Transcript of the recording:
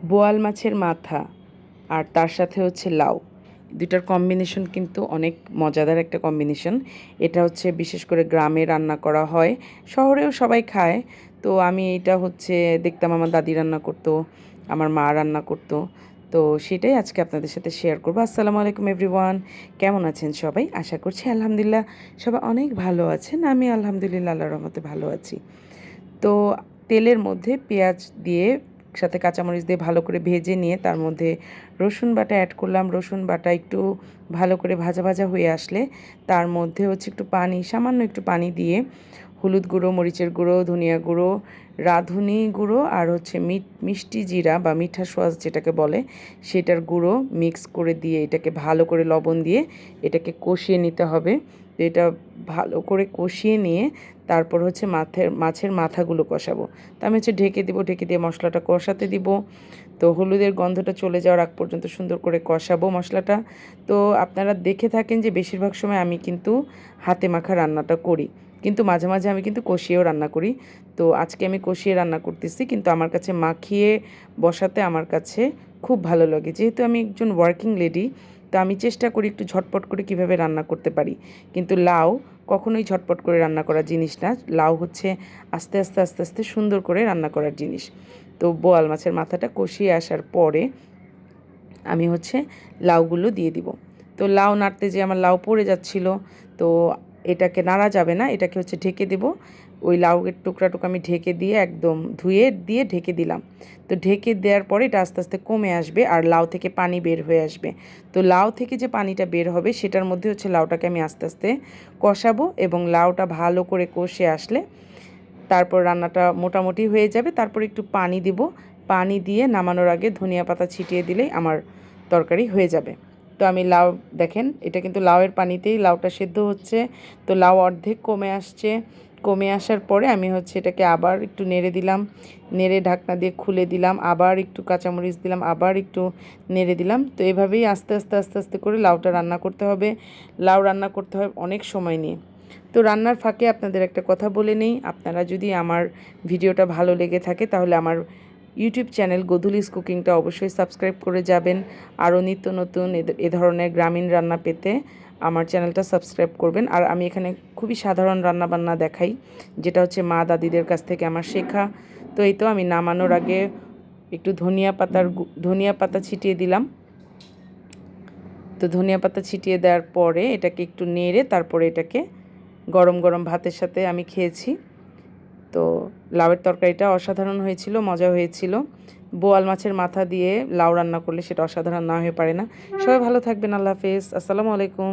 বোয়াল মাছের মাথা আর তার সাথে হচ্ছে লাউ, দুইটার কম্বিনেশন কিন্তু অনেক মজাদার একটা কম্বিনেশন। এটা হচ্ছে বিশেষ করে গ্রামে রান্না করা হয়, শহরেও সবাই খায়। তো আমি এটা হচ্ছে দেখতাম আমার দাদি রান্না করতো, আমার মা রান্না করতো। তো সেটাই আজকে আপনাদের সাথে শেয়ার করবো। আসসালামু আলাইকুম এভরিওয়ান, কেমন আছেন সবাই? আশা করছি আলহামদুলিল্লাহ সবাই অনেক ভালো আছেন। আমি আলহামদুলিল্লাহ আল্লাহর রহমতে ভালো আছি। তো তেলের মধ্যে পেঁয়াজ দিয়ে সাথে কাঁচামরিচ দিয়ে ভালো করে ভেজে নিয়ে তার মধ্যে রসুন বাটা অ্যাড করলাম। রসুন বাটা একটু ভালো করে ভাজা ভাজা হয়ে আসলে তার মধ্যে হচ্ছে একটু পানি, সামান্য একটু পানি দিয়ে হলুদ গুঁড়ো, মরিচের গুঁড়ো, ধনিয়া গুঁড়ো, রাঁধুনি গুঁড়ো আর হচ্ছে মিষ্টি জিরা বা মিঠা সোয়াজ যেটাকে বলে সেটার গুঁড়ো মিক্স করে দিয়ে এটাকে ভালো করে লবণ দিয়ে এটাকে কষিয়ে নিতে হবে। এটা ভালো করে কষিয়ে নিয়ে তারপর হচ্ছে মাছের মাথাগুলো কষাবো। তো আমি হচ্ছে ঢেকে দিব, ঢেকে দিয়ে মশলাটা কষাতে দিব। তো হলুদের গন্ধটা চলে যাওয়ার আগ পর্যন্ত সুন্দর করে কষাবো মশলাটা। তো আপনারা দেখে থাকেন যে বেশিরভাগ সময় আমি কিন্তু হাতে মাখা রান্নাটা করি, কিন্তু মাঝে মাঝে আমি কিন্তু কষিয়েও রান্না করি। তো আজকে আমি কষিয়ে রান্না করতেছি, কিন্তু আমার কাছে মাখিয়ে বসাতে আমার কাছে খুব ভালো লাগে। যেহেতু আমি একজন ওয়ার্কিং লেডি, তো আমি চেষ্টা করি একটু ঝটপট করে কিভাবে রান্না করতে পারি। কিন্তু লাউ কখনোই ঝটপট করে রান্না করার জিনিস না। লাউ হচ্ছে আস্তে আস্তে আস্তে আস্তে সুন্দর করে রান্না করার জিনিস। তো বোয়াল মাছের মাথাটা কষিয়ে আসার পরে আমি হচ্ছে লাউগুলো দিয়ে দিব। তো লাউ নাড়তে যে আমার লাউ পড়ে যাচ্ছিল, তো এটাকে নাড়া যাবে না, এটাকে হচ্ছে ঢেকে দেব। ওই লাউয়ের টুকরা আমি ঢেকে দিয়ে একদম ধুয়ে দিয়ে ঢেকে দিলাম। তো ঢেকে দেওয়ার পরে এটা আস্তে আস্তে কমে আসবে আর লাউ থেকে পানি বের হয়ে আসবে। তো লাউ থেকে যে পানিটা বের হবে সেটার মধ্যে হচ্ছে লাউটাকে আমি আস্তে আস্তে কষাবো, এবং লাউটা ভালো করে কষে আসলে তারপর রান্নাটা মোটামুটি হয়ে যাবে। তারপর একটু পানি দিব, পানি দিয়ে নামানোর আগে ধনিয়া পাতা ছিটিয়ে দিলেই আমার তরকারি হয়ে যাবে। তো আমি লাউ, দেখেন এটা কিন্তু লাউয়ের পানিতেই লাউটা সেদ্ধ হচ্ছে। তো লাউ অর্ধেক কমে আসছে, কমে আসার পরে আমি হচ্ছে এটাকে আবার একটু নেড়ে দিলাম, নেড়ে ঢাকনা দিয়ে খুলে দিলাম, আবার একটু কাঁচামরিচ দিলাম, আবার একটু নেড়ে দিলাম। তো এভাবেই আস্তে আস্তে আস্তে আস্তে করে লাউটা রান্না করতে হবে। লাউ রান্না করতে হয় অনেক সময় নিয়ে। তো রান্নার ফাঁকে আপনাদের একটা কথা বলে নেই, আপনারা যদি আমার ভিডিওটা ভালো লেগে থাকে তাহলে আমার ইউটিউব চ্যানেল গোধূলিস কুকিংটা অবশ্যই সাবস্ক্রাইব করে যাবেন। আরও নিত্য নতুন এ ধরনের গ্রামীণ রান্না পেতে আমার চ্যানেলটা সাবস্ক্রাইব করবেন। আর আমি এখানে খুবই সাধারণ রান্নাবান্না দেখাই, যেটা হচ্ছে মা দাদিদের কাছ থেকে আমার শেখা। তো এই তো আমি নামানোর আগে একটু ধনিয়া পাতা ছিটিয়ে দিলাম। তো ধনিয়া পাতা ছিটিয়ে দেওয়ার পরে এটাকে একটু নেড়ে তারপরে এটাকে গরম গরম ভাতের সাথে আমি খেয়েছি। তো লাউয়ের তরকারিটা অসাধারণ হয়েছিল, মজা হয়েছিল। বোয়াল মাছের মাথা দিয়ে লাউ রান্না করলে সেটা অসাধারণ না হয়ে পারে না। সবাই ভালো থাকবেন, আল্লাহ হাফেজ, আসসালামু আলাইকুম।